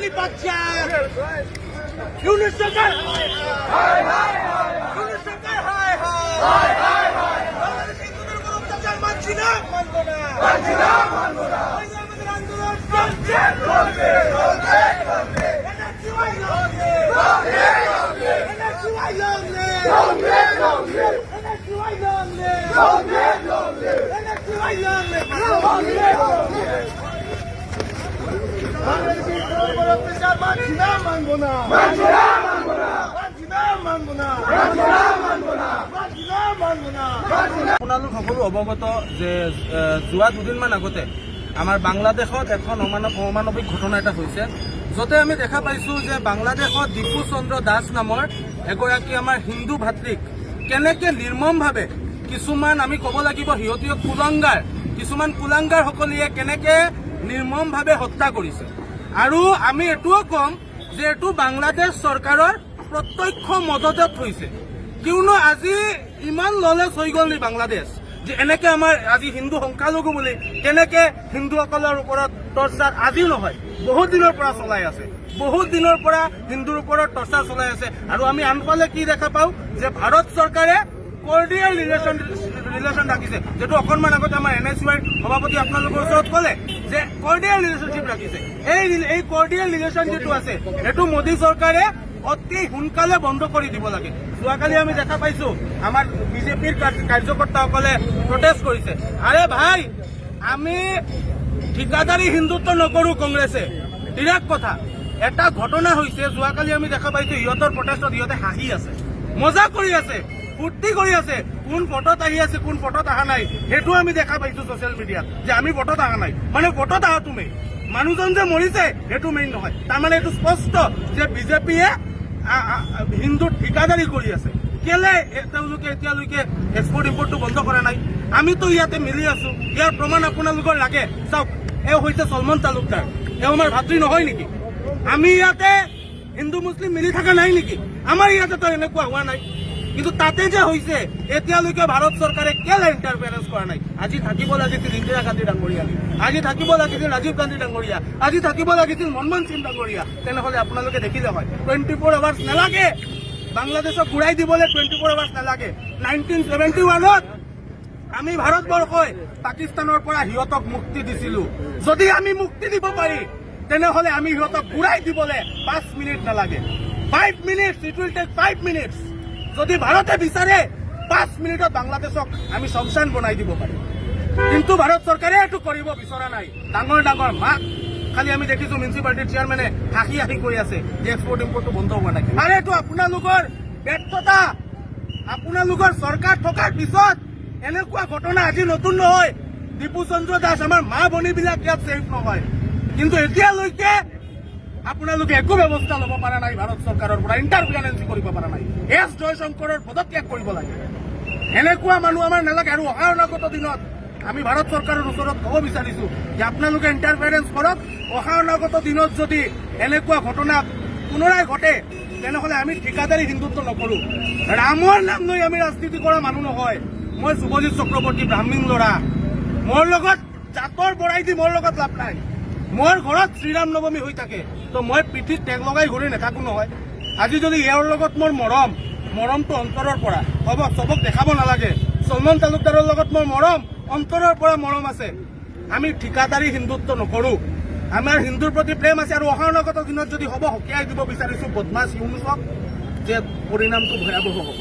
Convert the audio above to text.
বাঙালি বাচ্চা ইউনুস সরকার হায় হায় ইউনুস সরকার হায় হায় বাংলাদেশ হিন্দুদের উপর অত্যাচার মানছি না মানবো না আমাদের আন্দোলন চলছে আপোনালোক সকলো অৱগত যে যোৱা দুদিনমান আগতে আমাৰ বাংলাদেশত এখন অমানৱিক ঘটনা এটা হৈছে, য'তে আমি দেখা পাইছোঁ যে বাংলাদেশত দীপু চন্দ্ৰ দাস নামৰ এগৰাকী আমাৰ হিন্দু ভাতৃক কেনেকৈ নিৰ্মমভাৱে কিছুমান আমি ক'ব লাগিব সিহঁতীয় কিছুমান কুলাংগাৰসকলে কেনেকৈ নিৰ্মমভাৱে হত্যা কৰিছে। আৰু আমি এইটোও ক'ম যে এইটো বাংলাদেশ চৰকাৰৰ প্ৰত্যক্ষ মদতত হৈছে, কিয়নো আজি ইমান ললেজ হৈ গ'ল নি বাংলাদেশ যে এনেকে আমাৰ আজি হিন্দু সংখ্যালঘু বুলি কেনেকে হিন্দুসকলৰ ওপৰত টৰ্চাৰ আজিও নহয় বহুত দিনৰ পৰা চলাই আছে, বহুত দিনৰ পৰা হিন্দুৰ ওপৰত টৰ্চাৰ চলাই আছে। আৰু আমি আনফালে কি দেখা পাওঁ যে ভাৰত চৰকাৰে কৰ্ডিয়েল ৰিলেশ্যন ৰাখিছে, যিটো অকণমান আগতে আমাৰ NSUৰ সভাপতি আপোনালোকৰ ওচৰত ক'লে যে কৰ্ডিয়েল ৰিলেশ্যনশ্বিপ ৰাখিছে। এই কৰ্ডিয়েল ৰিলেশ্যন যিটো আছে সেইটো মোদী চৰকাৰে অতি সোনকালে বন্ধ কৰি দিব লাগে। যোৱাকালি আমি দেখা পাইছো আমাৰ বিজেপিৰ কাৰ্যকৰ্তাসকলে প্ৰটেষ্ট কৰিছে। আৰে ভাই, আমি ঠিকাদাৰী হিন্দুত্ব নকৰো কংগ্ৰেছে, ডিৰেক্ট কথা। এটা ঘটনা হৈছে, যোৱাকালি আমি দেখা পাইছো সিহঁতৰ প্ৰটেষ্টত সিহঁতে হাঁহি আছে, মজা কৰি আছে, ফূৰ্তি কৰি আছে। কোন ভোটত আহি আছে কোন ভোটত অহা নাই সেইটো আমি দেখা পাইছো ছচিয়েল মিডিয়াত, যে আমি ভোটত অহা নাই মানে ভোটত অহা তুমি মানুহজন যে মৰিছে সেইটো মেইন নহয়। তাৰমানে এইটো স্পষ্ট যে বিজেপিয়ে হিন্দুৰ ঠিকাদাৰী কৰি আছে। কেলে তেওঁলোকে এতিয়ালৈকে এক্সপৰ্ট ইম্পৰ্টটো বন্ধ কৰা নাই? আমিতো ইয়াতে মিলি আছো, ইয়াৰ প্ৰমাণ আপোনালোকৰ লাগে। চাওক, এওঁ হৈছে চলমান তালুকদাৰ, এওঁ আমাৰ ভাতৃ নহয় নেকি? আমি ইয়াতে হিন্দু মুছলিম মিলি থকা নাই নেকি? আমাৰ ইয়াতেতো এনেকুৱা হোৱা নাই, কিন্তু তাতে যে হৈছে এতিয়ালৈকে ভাৰত চৰকাৰে কেলে ইণ্টাৰফেৰেঞ্চ কৰা নাই? আজি থাকিব লাগিছিল ইন্দিৰা গান্ধী ডাঙৰীয়া, আজি থাকিব লাগিছিল ৰাজীৱ গান্ধী ডাঙৰীয়া, আজি থাকিব লাগিছিল মনমোহন সিং ডাঙৰীয়া। তেনেহ'লে আপোনালোকে দেখিলে হয় 24 আৱাৰ্ছ নালাগে বাংলাদেশক ঘূৰাই দিবলৈ, 24 আৱাৰ্ছ নালাগে। 1971ত আমি ভাৰতবৰ্ষই পাকিস্তানৰ পৰা সিহঁতক মুক্তি দিছিলো। যদি আমি মুক্তি দিব পাৰি তেনেহ'লে আমি সিহঁতক ঘূৰাই দিবলৈ 5 মিনিট নালাগে। 5 minutes, it will take 5 minutes. যদি ভাৰতে বিচাৰে 5 মিনিটত বাংলাদেশক আমি সংস্থান বনাই দিব পাৰিম, কিন্তু ভাৰত চৰকাৰে এইটো কৰিব বিচৰা নাই। ডাঙৰ ডাঙৰ মাক খালি আমি দেখিছো মিউনিচিপালিটিৰ চেয়াৰমেনে হাঁহি কৈ আছে যে এক্সপৰ্ট ইম্পৰ্টটো বন্ধ হোৱা নাই। আৰে এইটো আপোনালোকৰ ব্যৰ্থতা, আপোনালোকৰ চৰকাৰ থকাৰ পিছত এনেকুৱা ঘটনা আজি নতুন নহয়। দীপু চন্দ্ৰ দাস আমাৰ মা ভনীবিলাক ইয়াত ছেফ নহয়, কিন্তু এতিয়ালৈকে আপোনালোকে একো ব্যৱস্থা ল'ব পৰা নাই। ভাৰত চৰকাৰৰ পৰা ইণ্টাৰফিয়াৰেঞ্চ কৰিব পৰা নাই। এছ জয়শংকৰৰ পদত্যাগ কৰিব লাগে। এনেকুৱা মানুহ আমাৰ নালাগে। আৰু অনাগত দিনত আমি ভাৰত চৰকাৰৰ ওচৰত ক'ব বিচাৰিছো যে আপোনালোকে ইণ্টাৰফিয়াৰেঞ্চ কৰক। অনাগত দিনত যদি এনেকুৱা ঘটনা পুনৰাই ঘটে তেনেহ'লে আমি ঠিকাদাৰী হিন্দুত্ব নকৰো। ৰামৰ নাম লৈ আমি ৰাজনীতি কৰা মানুহ নহয়। মই শুভজিৎ চক্ৰৱৰ্তী, ব্ৰাহ্মণ ল'ৰা, মোৰ লগত জাতৰ বৰাই দি মোৰ লগত লাভ নাই। মোৰ ঘৰত শ্ৰীৰাম নৱমী হৈ থাকে, তো মই পিঠিত টেগ লগাই ঘূৰি নাথাকো নহয়। আজি যদি ইয়াৰ লগত মোৰ মৰমটো অন্তৰৰ পৰা হ'ব, চবক দেখাব নালাগে। চলমান তালুকদাৰৰ লগত মোৰ মৰম অন্তৰৰ পৰা মৰম আছে। আমি ঠিকাদাৰী হিন্দুত্ব নকৰো, আমাৰ হিন্দুৰ প্ৰতি প্ৰেম আছে। আৰু অনাগত দিনত যদি হ'ব, সকীয়াই দিব বিচাৰিছো বদমাছ ইউনুছক, যে পৰিণামটো ভয়াৱহ হ'ব।